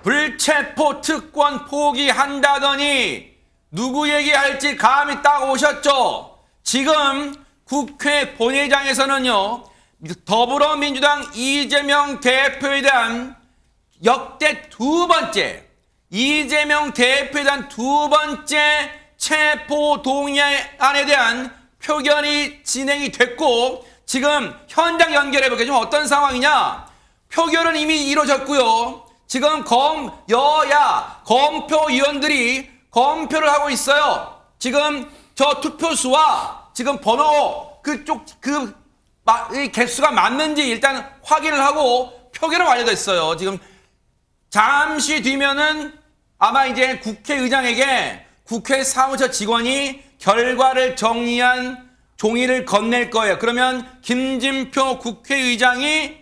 불체포 특권 포기한다더니 누구 얘기할지 감이 딱 오셨죠? 지금 국회 본회의장에서는요, 더불어민주당 이재명 대표에 대한 역대 두 번째, 이재명 대표에 대한 두 번째 체포동의안에 대한 표결이 진행이 됐고, 지금 현장 연결해볼게요. 지금 어떤 상황이냐? 표결은 이미 이루어졌고요. 지금 여야 검표위원들이 검표를 하고 있어요. 지금 저 투표수와 지금 번호 그쪽 이 개수가 맞는지 일단 확인을 하고 표결은 완료됐어요. 지금 잠시 뒤면은 아마 이제 국회의장에게 국회 사무처 직원이 결과를 정리한 종이를 건넬 거예요. 그러면 김진표 국회의장이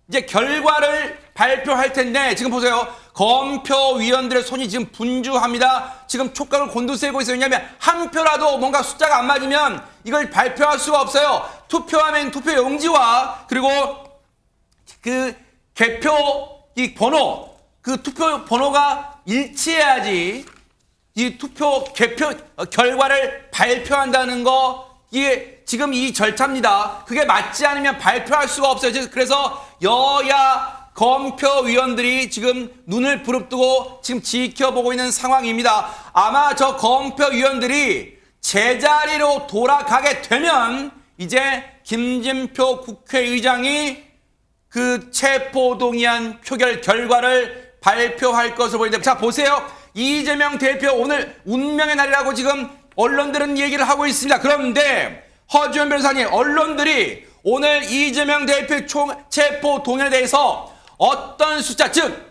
이제 결과를 발표할 텐데, 지금 보세요. 검표위원들의 손이 지금 분주합니다. 지금 촉각을 곤두세우고 있어요. 왜냐하면 한 표라도 뭔가 숫자가 안 맞으면 이걸 발표할 수가 없어요. 투표하면 투표 용지와 그리고 그 개표 이 번호, 그 투표 번호가 일치해야지 이 투표 개표 결과를 발표한다는 거, 이게 지금 이 절차입니다. 그게 맞지 않으면 발표할 수가 없어요. 그래서 여야 검표위원들이 지금 눈을 부릅뜨고 지금 지켜보고 있는 상황입니다. 아마 저 검표위원들이 제자리로 돌아가게 되면 이제 김진표 국회의장이 그 체포동의안 표결 결과를 발표할 것으로 보이는데, 자 보세요. 이재명 대표 오늘 운명의 날이라고 지금 언론들은 얘기를 하고 있습니다. 그런데 허주연 변호사님, 언론들이 오늘 이재명 대표 체포동의안에 대해서 어떤 숫자, 즉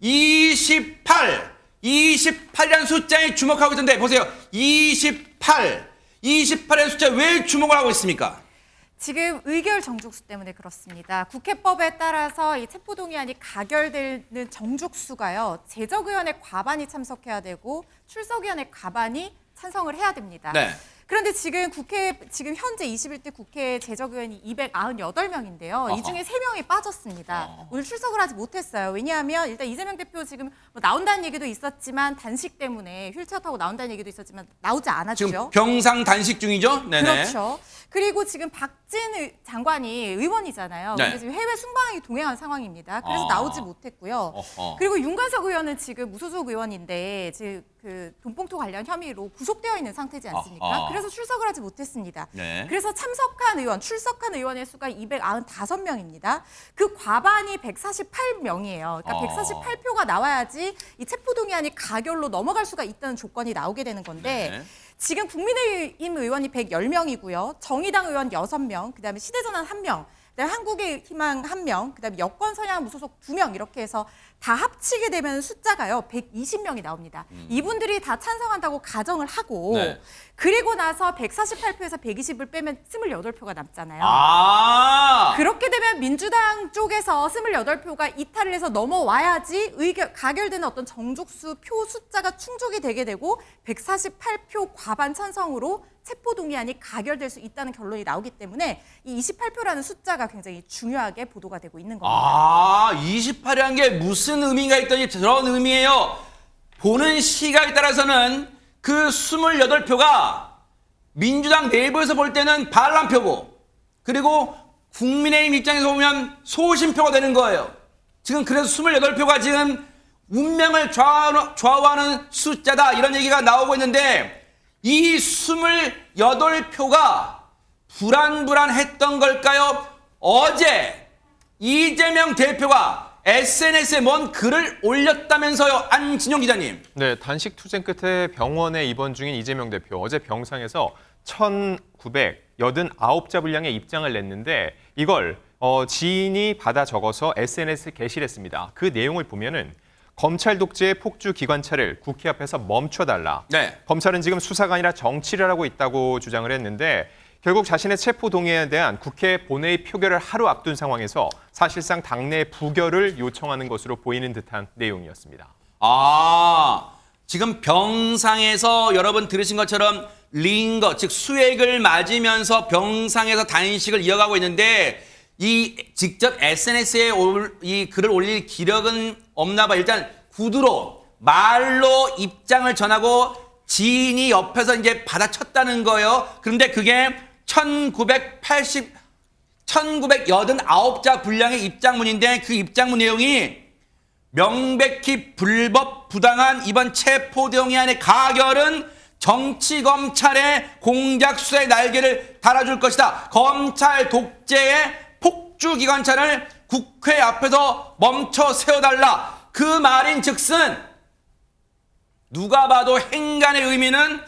28이라는 숫자에 주목하고 있던데, 보세요. 28이라는 숫자에 왜 주목을 하고 있습니까? 지금 의결 정족수 때문에 그렇습니다. 국회법에 따라서 이 체포동의안이 가결되는 정족수가요, 제적의원의 과반이 참석해야 되고 출석의원의 과반이 찬성을 해야 됩니다. 네. 그런데 지금 지금 현재 21대 국회 제적의원이 298명인데요. 이 중에 3명이 빠졌습니다. 오늘 출석을 하지 못했어요. 왜냐하면 일단 이재명 대표 지금 뭐 나온다는 얘기도 있었지만 단식 때문에 휠체어 타고 나온다는 얘기도 있었지만 나오지 않았죠. 지금 병상 단식 중이죠? 네네. 그렇죠. 그리고 지금 박진 장관이 의원이잖아요. 네. 근데 지금 해외 순방이 동행한 상황입니다. 그래서 나오지 못했고요. 그리고 윤관석 의원은 지금 무소속 의원인데 지금 그 돈봉투 관련 혐의로 구속되어 있는 상태지 않습니까? 그래서 출석을 하지 못했습니다. 네. 그래서 출석한 의원의 수가 295명입니다. 그 과반이 148명이에요. 그러니까 148표가 나와야지 이 체포동의안이 가결로 넘어갈 수가 있다는 조건이 나오게 되는 건데, 네. 지금 국민의힘 의원이 110명이고요. 정의당 의원 6명, 그다음에 시대전환 1명, 그다음에 한국의 희망 1명, 그다음에 여권 선양 무소속 2명, 이렇게 해서 다 합치게 되면 숫자가요 120명이 나옵니다. 이분들이 다 찬성한다고 가정을 하고, 네. 그리고 나서 148표에서 120을 빼면 28표가 남잖아요. 그렇게 되면 민주당 쪽에서 28표가 이탈을 해서 넘어와야지 가결되는 어떤 정족수 표 숫자가 충족이 되게 되고 148표 과반 찬성으로 체포동의안이 가결될 수 있다는 결론이 나오기 때문에 이 28표라는 숫자가 굉장히 중요하게 보도가 되고 있는 겁니다. 28이라는 게 무슨 의미가 있더니 저런 의미예요. 보는 시각에 따라서는 그 28표가 민주당 내부에서 볼 때는 반란표고, 그리고 국민의힘 입장에서 보면 소신표가 되는 거예요. 지금 그래서 28표가 지금 운명을 좌우하는 숫자다, 이런 얘기가 나오고 있는데, 이 28표가 불안했던 걸까요? 어제 이재명 대표가 SNS에 뭔 글을 올렸다면서요, 안진용 기자님. 네, 단식 투쟁 끝에 병원에 입원 중인 이재명 대표, 어제 병상에서 1,989자 분량의 입장을 냈는데, 이걸 지인이 받아 적어서 SNS에 게시를 했습니다. 그 내용을 보면은 검찰 독재의 폭주 기관차를 국회 앞에서 멈춰달라. 네. 검찰은 지금 수사가 아니라 정치를 하고 있다고 주장을 했는데, 결국 자신의 체포동의안에 대한 국회 본회의 표결을 하루 앞둔 상황에서 사실상 당내 부결을 요청하는 것으로 보이는 듯한 내용이었습니다. 지금 병상에서 여러분 들으신 것처럼 링거, 즉 수액을 맞으면서 병상에서 단식을 이어가고 있는데, 이 직접 SNS에 이 글을 올릴 기력은 없나 봐. 일단 구두로 말로 입장을 전하고 지인이 옆에서 이제 받아쳤다는 거예요. 그런데 그게 1989자 분량의 입장문인데 그 입장문 내용이 명백히 불법 부당한 이번 체포동의안의 가결은 정치 검찰의 공작 수사의 날개를 달아줄 것이다. 검찰 독재의 폭주기관차를 국회 앞에서 멈춰 세워달라. 그 말인즉슨 누가 봐도 행간의 의미는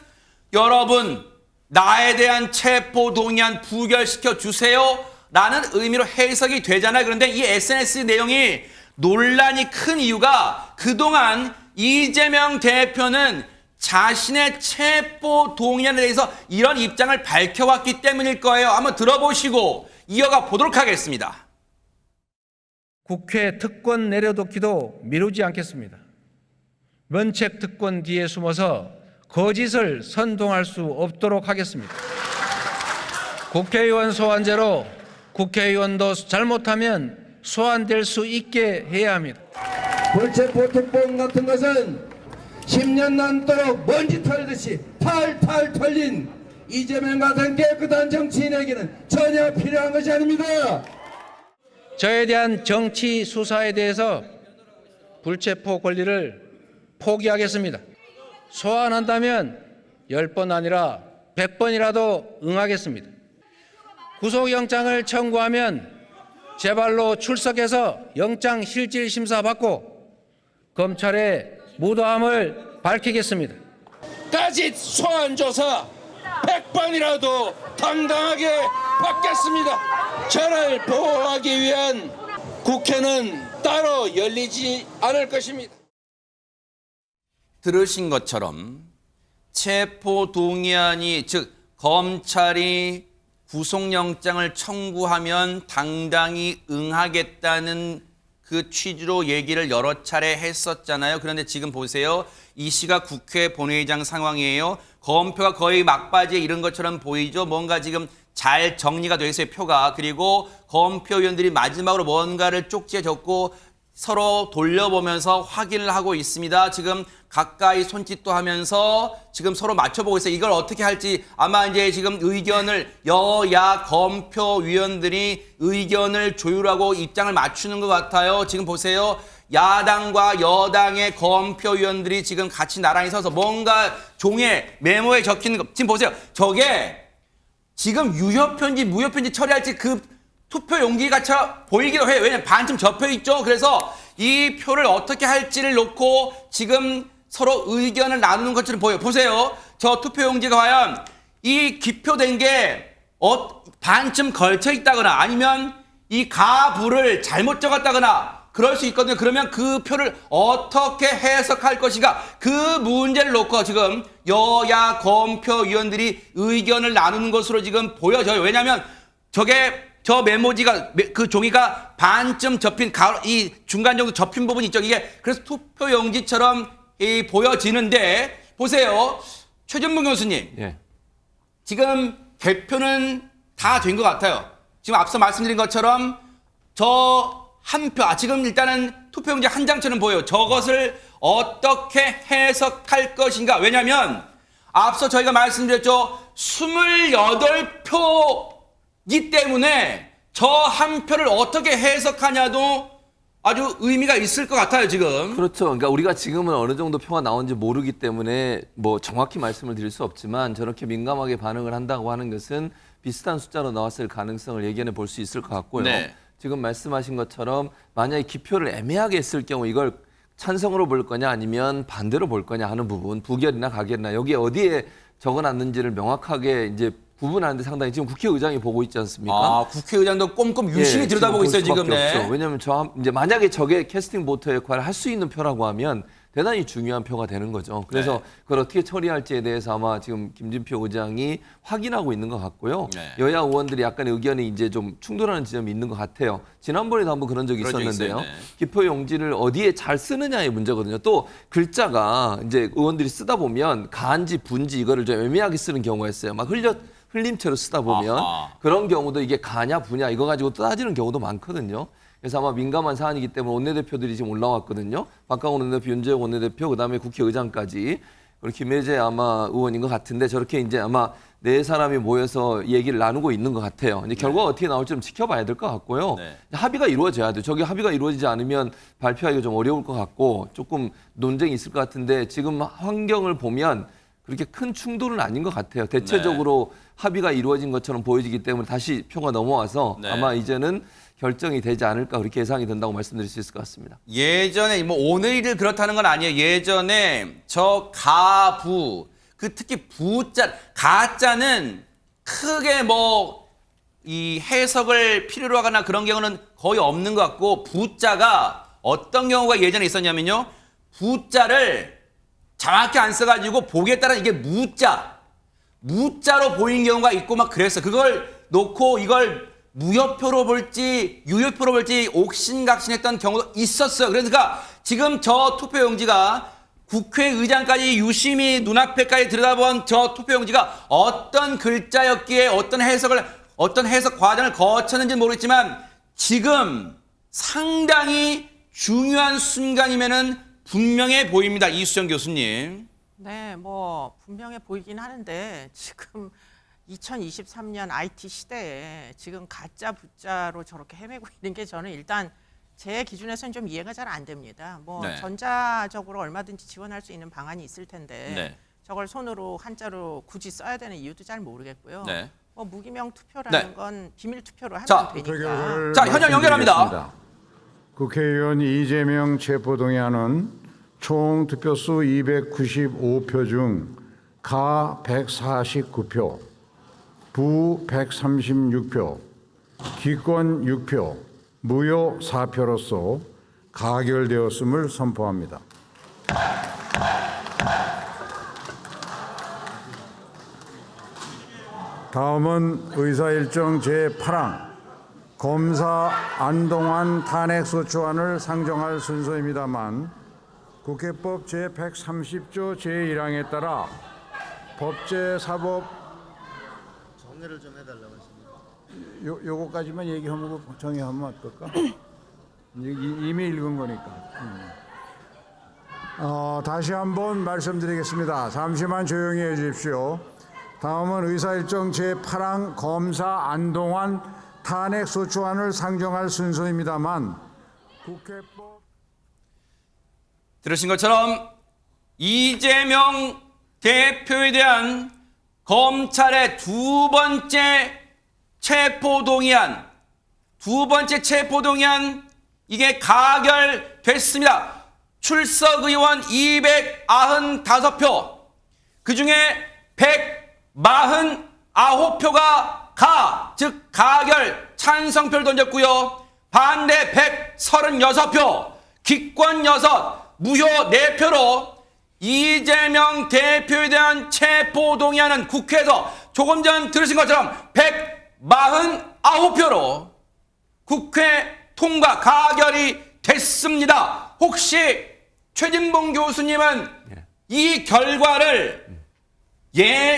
여러분 나에 대한 체포동의안 부결시켜 주세요 라는 의미로 해석이 되잖아요. 그런데 이 SNS 내용이 논란이 큰 이유가 그동안 이재명 대표는 자신의 체포동의안에 대해서 이런 입장을 밝혀왔기 때문일 거예요. 한번 들어보시고 이어가 보도록 하겠습니다. 국회 특권 내려놓기도 미루지 않겠습니다. 면책 특권 뒤에 숨어서 거짓을 선동할 수 없도록 하겠습니다. 국회의원 소환제로 국회의원도 잘못하면 소환될 수 있게 해야 합니다. 불체포특권 같은 것은 10년 남도록 먼지 털듯이 탈탈 털린 이재명 같은 깨끗한 정치인에게는 전혀 필요한 것이 아닙니다. 저에 대한 정치 수사에 대해서 불체포 권리를 포기하겠습니다. 소환한다면 10번 아니라 100번이라도 응하겠습니다. 구속영장을 청구하면 제 발로 출석해서 영장 실질 심사 받고 검찰의 무도함을 밝히겠습니다. 까짓 소환 조사 100번이라도 당당하게 받겠습니다. 저를 보호하기 위한 국회는 따로 열리지 않을 것입니다. 들으신 것처럼 체포동의안이 즉 검찰이 구속영장을 청구하면 당당히 응하겠다는 그 취지로 얘기를 여러 차례 했었잖아요. 그런데 지금 보세요. 이 시각 국회 본회의장 상황이에요. 검표가 거의 막바지에 이른 것처럼 보이죠. 뭔가 지금 잘 정리가 돼 있어요, 표가. 그리고 검표 의원들이 마지막으로 뭔가를 쪽지에 적고 서로 돌려보면서 확인을 하고 있습니다. 지금 가까이 손짓도 하면서 지금 서로 맞춰보고 있어요. 이걸 어떻게 할지 아마 이제 지금 의견을 여야 검표 위원들이 의견을 조율하고 입장을 맞추는 것 같아요. 지금 보세요. 야당과 여당의 검표 위원들이 지금 같이 나란히 서서 뭔가 종이에 메모에 적히는 거. 지금 보세요. 저게 지금 유효편지 무효편지 처리할지 그 투표 용기가 보이기도 해요. 왜냐면 반쯤 접혀 있죠. 그래서 이 표를 어떻게 할지를 놓고 지금 서로 의견을 나누는 것처럼 보여요. 보세요. 저 투표 용지가 과연 이 기표된 게 반쯤 걸쳐 있다거나 아니면 이 가부를 잘못 적었다거나 그럴 수 있거든요. 그러면 그 표를 어떻게 해석할 것인가 그 문제를 놓고 지금 여야 검표 위원들이 의견을 나누는 것으로 지금 보여져요. 왜냐하면 저 메모지가 그 종이가 반쯤 접힌 이 중간 정도 접힌 부분이 있죠. 이게 그래서 투표 용지처럼 보여지는데 보세요. 최전문 교수님. 예. 지금 개표는 다 된 것 같아요. 지금 앞서 말씀드린 것처럼 저 한 표, 지금 일단은 투표용지 한 장처럼 보여요. 저것을 어떻게 해석할 것인가. 왜냐하면 앞서 저희가 말씀드렸죠. 28표이기 때문에 저 한 표를 어떻게 해석하냐도 아주 의미가 있을 것 같아요, 지금. 그렇죠. 그러니까 우리가 지금은 어느 정도 표가 나온지 모르기 때문에 뭐 정확히 말씀을 드릴 수 없지만 저렇게 민감하게 반응을 한다고 하는 것은 비슷한 숫자로 나왔을 가능성을 예견해 볼 수 있을 것 같고요. 네. 지금 말씀하신 것처럼 만약에 기표를 애매하게 했을 경우 이걸 찬성으로 볼 거냐 아니면 반대로 볼 거냐 하는 부분, 부결이나 가결이나 여기에 어디에 적어놨는지를 명확하게 이제 구분하는데 상당히 지금 국회의장이 보고 있지 않습니까? 아, 국회의장도 꼼꼼 유심히 들여다보고 있어요, 지금. 네. 왜냐하면 이제 만약에 저게 캐스팅 보터 역할을 할 수 있는 표라고 하면 대단히 중요한 표가 되는 거죠. 그래서 네. 그걸 어떻게 처리할지에 대해서 아마 지금 김진표 의장이 확인하고 있는 것 같고요. 네. 여야 의원들이 약간의 의견이 이제 좀 충돌하는 지점이 있는 것 같아요. 지난번에도 한번 그런 적이 있었는데요. 네. 기표 용지를 어디에 잘 쓰느냐의 문제거든요. 또 글자가 이제 의원들이 쓰다 보면 가한지 분지 이거를 좀 애매하게 쓰는 경우가 있어요. 막 흘림체로 쓰다 보면 아하. 그런 경우도 이게 가냐 부냐 이거 가지고 따지는 경우도 많거든요. 그래서 아마 민감한 사안이기 때문에 원내대표들이 지금 올라왔거든요. 박강원 원내대표, 윤재욱 원내대표, 그다음에 국회의장까지. 그리고 김혜재 아마 의원인 것 같은데 저렇게 이제 아마 네 사람이 모여서 얘기를 나누고 있는 것 같아요. 이제 결과가 어떻게 나올지 좀 지켜봐야 될 것 같고요. 네. 합의가 이루어져야 돼요. 저기 합의가 이루어지지 않으면 발표하기가 좀 어려울 것 같고 조금 논쟁이 있을 것 같은데 지금 환경을 보면 그렇게 큰 충돌은 아닌 것 같아요. 대체적으로 합의가 이루어진 것처럼 보여지기 때문에 다시 표가 넘어와서 네. 아마 이제는 결정이 되지 않을까 그렇게 예상이 된다고 말씀드릴 수 있을 것 같습니다. 예전에 뭐 오늘을 그렇다는 건 아니에요. 예전에 저 가부 그 특히 부자 가자는 크게 뭐 이 해석을 필요로 하거나 그런 경우는 거의 없는 것 같고 부자가 어떤 경우가 예전에 있었냐면요. 부자를 정확히 안 써가지고 보기에 따라 이게 무자로 보이는 경우가 있고 막 그랬어. 그걸 놓고 이걸 무효표로 볼지 유효표로 볼지 옥신각신했던 경우도 있었어요. 그러니까 지금 저 투표용지가 국회의장까지 유심히 눈앞에까지 들여다본 저 투표용지가 어떤 글자였기에 어떤 해석 과정을 거쳤는지 모르겠지만 지금 상당히 중요한 순간이면은 분명해 보입니다. 이수정 교수님. 네, 뭐 분명해 보이긴 하는데 지금 2023년 IT 시대에 지금 가짜 부짜로 저렇게 헤매고 있는 게 저는 일단 제 기준에서는 좀 이해가 잘 안 됩니다. 뭐 네. 전자적으로 얼마든지 지원할 수 있는 방안이 있을 텐데 네. 저걸 손으로 한자로 굳이 써야 되는 이유도 잘 모르겠고요. 네. 뭐 무기명 투표라는 네. 건 비밀 투표로 하면 자, 되니까. 자, 현장 연결합니다. 국회의원 이재명 체포동의안은 총 득표수 295표 중 가 149표, 부 136표, 기권 6표, 무효 4표로서 가결되었음을 선포합니다. 다음은 의사일정 제8항 검사 안동환 탄핵소추안을 상정할 순서입니다만 국회법 제130조 제1항에 따라 법제사법 정리를 좀 해달라고 했습니다. 요거까지만 얘기하면 정리하면 어떨까? 이미 읽은 거니까. 다시 한번 말씀드리겠습니다. 잠시만 조용히 해주십시오. 다음은 의사일정 제8항 검사 안동환 탄핵소추안을 상정할 순서입니다만 국회법 들으신 것처럼 이재명 대표에 대한 검찰의 두 번째 체포동의안 이게 가결됐습니다. 출석 의원 295표 그중에 149표가 즉 가결 찬성표를 던졌고요. 반대 136표, 기권 6, 무효 4표로 이재명 대표에 대한 체포동의안은 국회에서 조금 전 들으신 것처럼 149표로 국회 통과 가결이 됐습니다. 혹시 최진봉 교수님은 이 결과를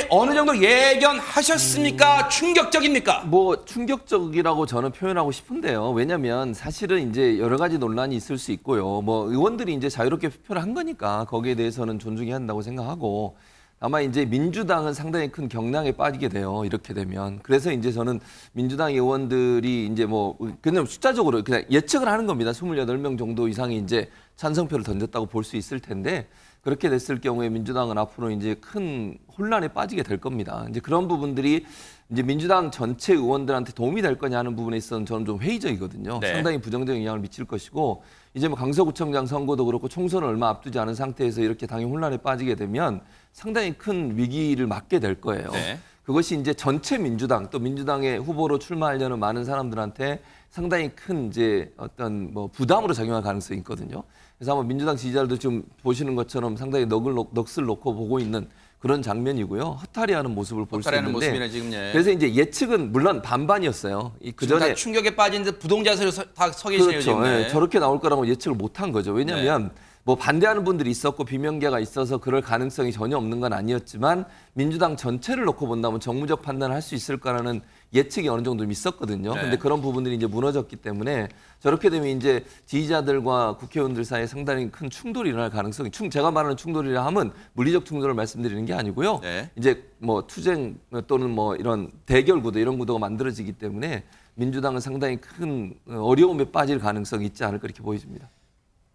어느 정도 예견하셨습니까? 충격적입니까? 뭐 충격적이라고 저는 표현하고 싶은데요. 왜냐하면 사실은 이제 여러 가지 논란이 있을 수 있고요. 뭐 의원들이 이제 자유롭게 투표를 한 거니까 거기에 대해서는 존중해야 한다고 생각하고 아마 이제 민주당은 상당히 큰 경랑에 빠지게 돼요. 이렇게 되면. 그래서 이제 저는 민주당 의원들이 이제 뭐 그냥 숫자적으로 그냥 예측을 하는 겁니다. 28명 정도 이상이 이제 찬성표를 던졌다고 볼 수 있을 텐데 그렇게 됐을 경우에 민주당은 앞으로 이제 큰 혼란에 빠지게 될 겁니다. 이제 그런 부분들이 이제 민주당 전체 의원들한테 도움이 될 거냐 하는 부분에 있어서는 저는 좀 회의적이거든요. 네. 상당히 부정적인 영향을 미칠 것이고 이제 뭐 강서구청장 선거도 그렇고 총선을 얼마 앞두지 않은 상태에서 이렇게 당이 혼란에 빠지게 되면 상당히 큰 위기를 맞게 될 거예요. 네. 그것이 이제 전체 민주당 또 민주당의 후보로 출마하려는 많은 사람들한테 상당히 큰 이제 어떤 뭐 부담으로 작용할 가능성이 있거든요. 그래서 아마 민주당 지지자들도 지금 보시는 것처럼 상당히 넋을 놓고 보고 있는 그런 장면이고요. 허탈해하는 모습을 볼 수 허탈해하는 있는데 모습이네, 지금. 예. 그래서 이제 예측은 물론 반반이었어요. 그 지금 다 전에 충격에 빠진 듯 부동자세로 다 서 계시네요. 그렇죠. 지금. 예, 저렇게 나올 거라고 예측을 못한 거죠. 왜냐하면 뭐 반대하는 분들이 있었고 비명계가 있어서 그럴 가능성이 전혀 없는 건 아니었지만 민주당 전체를 놓고 본다면 정무적 판단을 할 수 있을 거라는 예측이 어느 정도 있었거든요. 네. 근데 그런 부분들이 이제 무너졌기 때문에 저렇게 되면 이제 지지자들과 국회의원들 사이에 상당히 큰 충돌이 일어날 가능성이 제가 말하는 충돌이라 하면 물리적 충돌을 말씀드리는 게 아니고요. 네. 이제 뭐 투쟁 또는 뭐 이런 대결 구도 이런 구도가 만들어지기 때문에 민주당은 상당히 큰 어려움에 빠질 가능성이 있지 않을까 이렇게 보여집니다.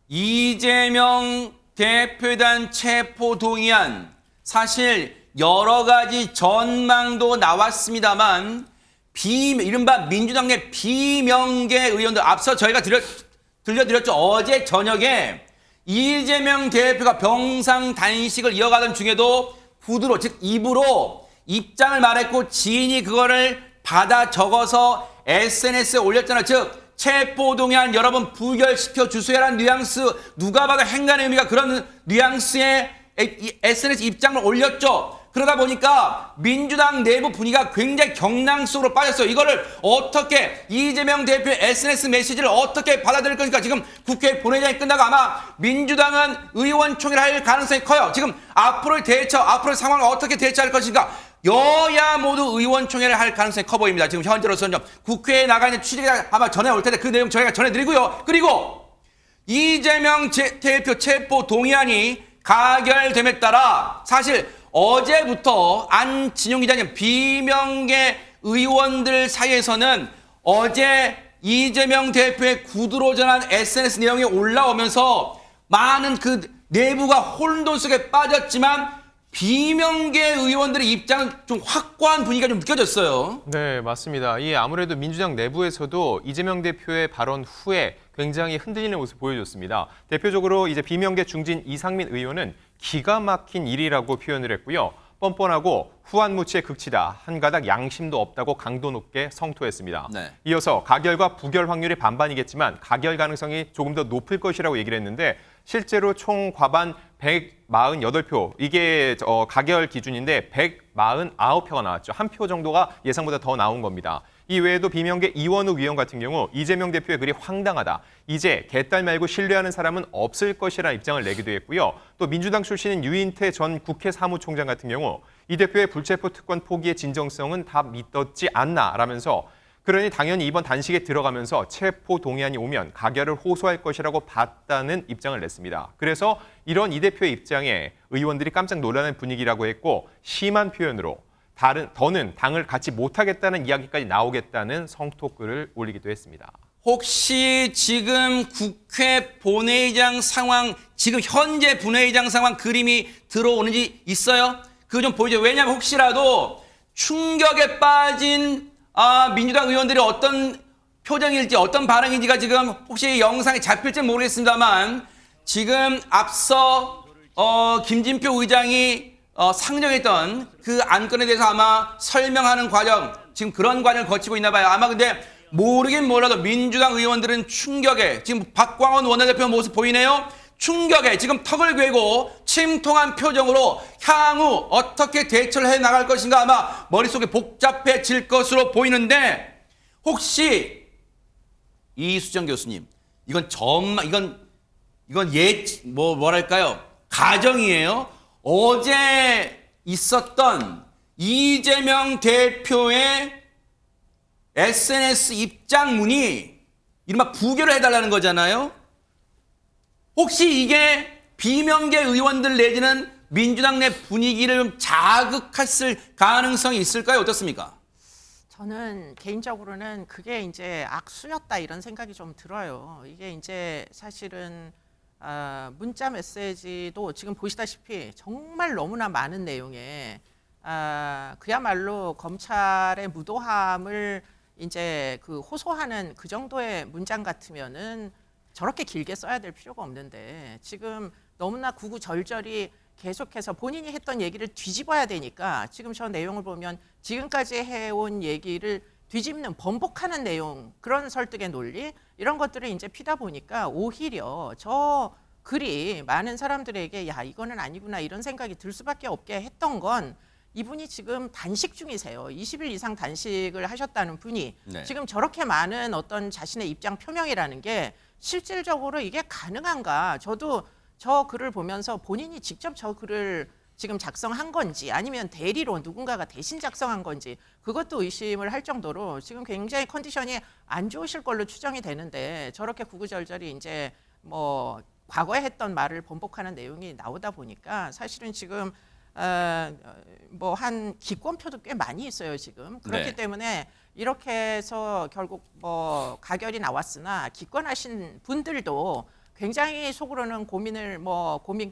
이재명 대표단 체포 동의안 사실 여러 가지 전망도 나왔습니다만 이른바 민주당 내 비명계 의원들 앞서 저희가 들려드렸죠. 어제 저녁에 이재명 대표가 병상 단식을 이어가던 중에도 구두로 즉 입으로 입장을 말했고 지인이 그거를 받아 적어서 SNS에 올렸잖아요. 즉 체포동의안 여러분 부결시켜 주세요라는 뉘앙스 누가 봐도 행간의 의미가 그런 뉘앙스의 SNS 입장을 올렸죠. 그러다 보니까 민주당 내부 분위기가 굉장히 경랑 속으로 빠졌어요. 이거를 어떻게 이재명 대표의 SNS 메시지를 어떻게 받아들일 것인가. 지금 국회 본회의장이 끝나고 아마 민주당은 의원총회를 할 가능성이 커요. 지금 앞으로의 상황을 어떻게 대처할 것인가. 여야 모두 의원총회를 할 가능성이 커 보입니다. 지금 현재로서는 국회에 나가 있는 취재가 아마 전해올 텐데 그 내용 저희가 전해드리고요. 그리고 이재명 대표 체포 동의안이 가결됨에 따라 사실 어제부터 안진용 기자님 비명계 의원들 사이에서는 어제 이재명 대표의 구두로 전한 SNS 내용이 올라오면서 많은 그 내부가 혼돈 속에 빠졌지만 비명계 의원들의 입장은 좀 확고한 분위기가 좀 느껴졌어요. 네, 맞습니다. 이 아무래도 민주당 내부에서도 이재명 대표의 발언 후에 굉장히 흔들리는 모습을 보여줬습니다. 대표적으로 이제 비명계 중진 이상민 의원은 기가 막힌 일이라고 표현을 했고요. 뻔뻔하고 후한무치의 극치다. 한 가닥 양심도 없다고 강도 높게 성토했습니다. 네. 이어서 가결과 부결 확률이 반반이겠지만 가결 가능성이 조금 더 높을 것이라고 얘기를 했는데 실제로 총 과반 148표, 이게 가결 기준인데 149표가 나왔죠. 한 표 정도가 예상보다 더 나온 겁니다. 이 외에도 비명계 이원우 위원 같은 경우 이재명 대표의 글이 황당하다. 이제 개딸 말고 신뢰하는 사람은 없을 것이라는 입장을 내기도 했고요. 또 민주당 출신인 유인태 전 국회 사무총장 같은 경우 이 대표의 불체포 특권 포기의 진정성은 다 믿었지 않나라면서 그러니 당연히 이번 단식에 들어가면서 체포 동의안이 오면 가결을 호소할 것이라고 봤다는 입장을 냈습니다. 그래서 이런 이 대표의 입장에 의원들이 깜짝 놀라는 분위기라고 했고 심한 표현으로 더는 당을 갖지 못하겠다는 이야기까지 나오겠다는 성토글을 올리기도 했습니다. 혹시 지금 국회 본회의장 상황, 지금 현재 본회의장 상황 그림이 들어오는지 있어요? 그거 좀 보여줘요. 왜냐하면 혹시라도 충격에 빠진 민주당 의원들이 어떤 표정일지 어떤 반응인지가 지금 혹시 영상에 잡힐지 모르겠습니다만 지금 앞서 김진표 의장이 상정했던 그 안건에 대해서 아마 설명하는 과정, 지금 그런 과정을 거치고 있나 봐요. 아마 근데 모르긴 몰라도 민주당 의원들은 충격에, 지금 박광원 원내대표 모습 보이네요. 충격에 지금 턱을 괴고 침통한 표정으로 향후 어떻게 대처를 해 나갈 것인가 아마 머릿속에 복잡해질 것으로 보이는데 혹시 이수정 교수님, 이건 뭐랄까요? 가정이에요. 어제 있었던 이재명 대표의 SNS 입장문이 이른바 부결을 해달라는 거잖아요. 혹시 이게 비명계 의원들 내지는 민주당 내 분위기를 자극했을 가능성이 있을까요? 어떻습니까? 저는 개인적으로는 그게 이제 악수였다 이런 생각이 좀 들어요. 이게 이제 사실은 문자 메시지도 지금 보시다시피 정말 너무나 많은 내용에 그야말로 검찰의 무도함을 이제 그 호소하는 그 정도의 문장 같으면은 저렇게 길게 써야 될 필요가 없는데 지금 너무나 구구절절히 계속해서 본인이 했던 얘기를 뒤집어야 되니까 지금 저 내용을 보면 지금까지 해온 얘기를 뒤집는 번복하는 내용, 그런 설득의 논리 이런 것들을 이제 피다 보니까 오히려 저 글이 많은 사람들에게 야 이거는 아니구나 이런 생각이 들 수밖에 없게 했던 건 이분이 지금 단식 중이세요. 20일 이상 단식을 하셨다는 분이 네. 지금 저렇게 많은 어떤 자신의 입장 표명이라는 게 실질적으로 이게 가능한가? 저도 저 글을 보면서 본인이 직접 저 글을 지금 작성한 건지 아니면 대리로 누군가가 대신 작성한 건지 그것도 의심을 할 정도로 지금 굉장히 컨디션이 안 좋으실 걸로 추정이 되는데 저렇게 구구절절히 이제 뭐 과거에 했던 말을 번복하는 내용이 나오다 보니까 사실은 지금 뭐 한 기권표도 꽤 많이 있어요 지금. 그렇기 네. 때문에 이렇게 해서 결국 뭐 가결이 나왔으나 기권하신 분들도 굉장히 속으로는 고민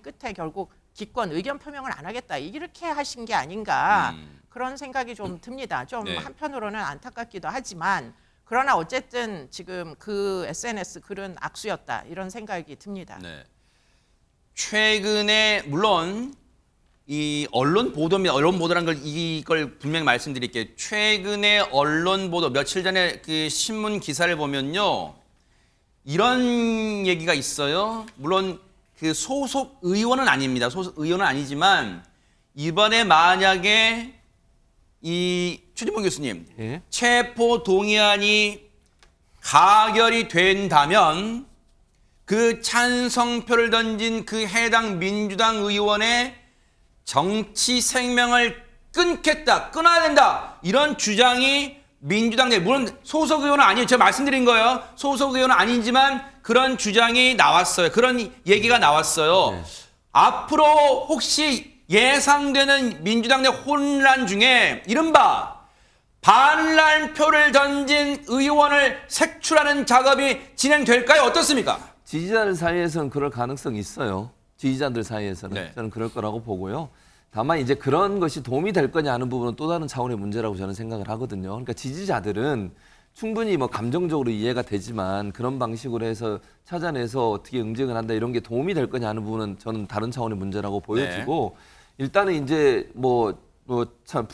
끝에 결국 기권 의견 표명을 안 하겠다 이렇게 하신 게 아닌가 그런 생각이 좀 듭니다. 좀 네. 한편으로는 안타깝기도 하지만 그러나 어쨌든 지금 그 SNS 글은 악수였다 이런 생각이 듭니다. 네. 최근에 물론 이 언론 보도입니다. 언론 보도란 걸 이걸 분명히 말씀드릴게요. 최근에 언론 보도 며칠 전에 그 신문 기사를 보면요. 이런 얘기가 있어요. 물론 그 소속 의원은 아닙니다. 소속 의원은 아니지만 이번에 만약에 이 최진봉 교수님 예. 체포 동의안이 가결이 된다면 그 찬성표를 던진 그 해당 민주당 의원의 정치 생명을 끊겠다, 끊어야 된다 이런 주장이 민주당 내 물론 소속 의원은 아니에요. 제가 말씀드린 거예요. 소속 의원은 아니지만 그런 주장이 나왔어요. 그런 얘기가 나왔어요. 네. 앞으로 혹시 예상되는 민주당 내 혼란 중에 이른바 반란표를 던진 의원을 색출하는 작업이 진행될까요? 어떻습니까? 지지자들 사이에서는 그럴 가능성이 있어요. 지지자들 사이에서는 네. 저는 그럴 거라고 보고요. 다만 이제 그런 것이 도움이 될 거냐 하는 부분은 또 다른 차원의 문제라고 저는 생각을 하거든요. 그러니까 지지자들은 충분히 뭐 감정적으로 이해가 되지만 그런 방식으로 해서 찾아내서 어떻게 응징을 한다 이런 게 도움이 될 거냐 하는 부분은 저는 다른 차원의 문제라고 보여지고 일단은 이제 참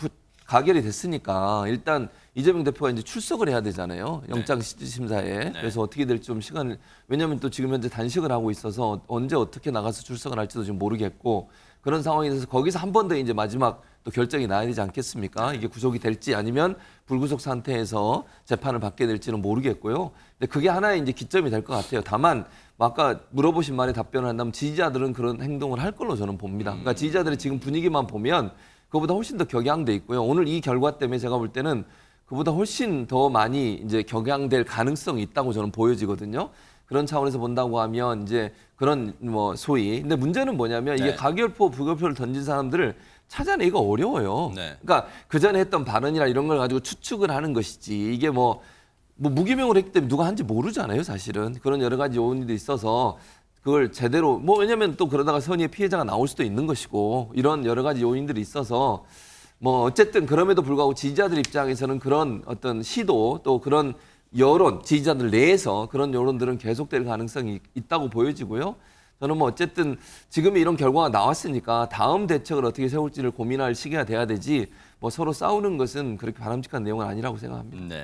가결이 됐으니까 일단 이재명 대표가 이제 출석을 해야 되잖아요. 영장 심사에. 그래서 어떻게 될지 좀 시간을 왜냐하면 또 지금 현재 단식을 하고 있어서 언제 어떻게 나가서 출석을 할지도 지금 모르겠고 그런 상황이 돼서 거기서 한 번 더 이제 마지막 또 결정이 나야 되지 않겠습니까? 이게 구속이 될지 아니면 불구속 상태에서 재판을 받게 될지는 모르겠고요. 근데 그게 하나의 이제 기점이 될 것 같아요. 다만 아까 물어보신 말에 답변을 한다면 지지자들은 그런 행동을 할 걸로 저는 봅니다. 그러니까 지지자들의 지금 분위기만 보면 그보다 훨씬 더 격양돼 있고요. 오늘 이 결과 때문에 제가 볼 때는 그보다 훨씬 더 많이 이제 격양될 가능성이 있다고 저는 보여지거든요. 그런 차원에서 본다고 하면 이제 그런 뭐 소위 근데 문제는 뭐냐면 이게 네. 가결표, 부결표를 던진 사람들을 찾아내기가 어려워요. 네. 그러니까 그 전에 했던 발언이나 이런 걸 가지고 추측을 하는 것이지 이게 뭐 무기명으로 했기 때문에 누가 한지 모르잖아요, 사실은. 그런 여러 가지 요인들이 있어서 그걸 제대로 뭐 왜냐면 또 그러다가 선의의 피해자가 나올 수도 있는 것이고 이런 여러 가지 요인들이 있어서 뭐 어쨌든 그럼에도 불구하고 지지자들 입장에서는 그런 어떤 시도 또 그런 여론, 지지자들 내에서 그런 여론들은 계속될 가능성이 있다고 보여지고요. 저는 뭐 어쨌든 지금 이런 결과가 나왔으니까 다음 대책을 어떻게 세울지를 고민할 시기가 돼야 되지 뭐 서로 싸우는 것은 그렇게 바람직한 내용은 아니라고 생각합니다. 네.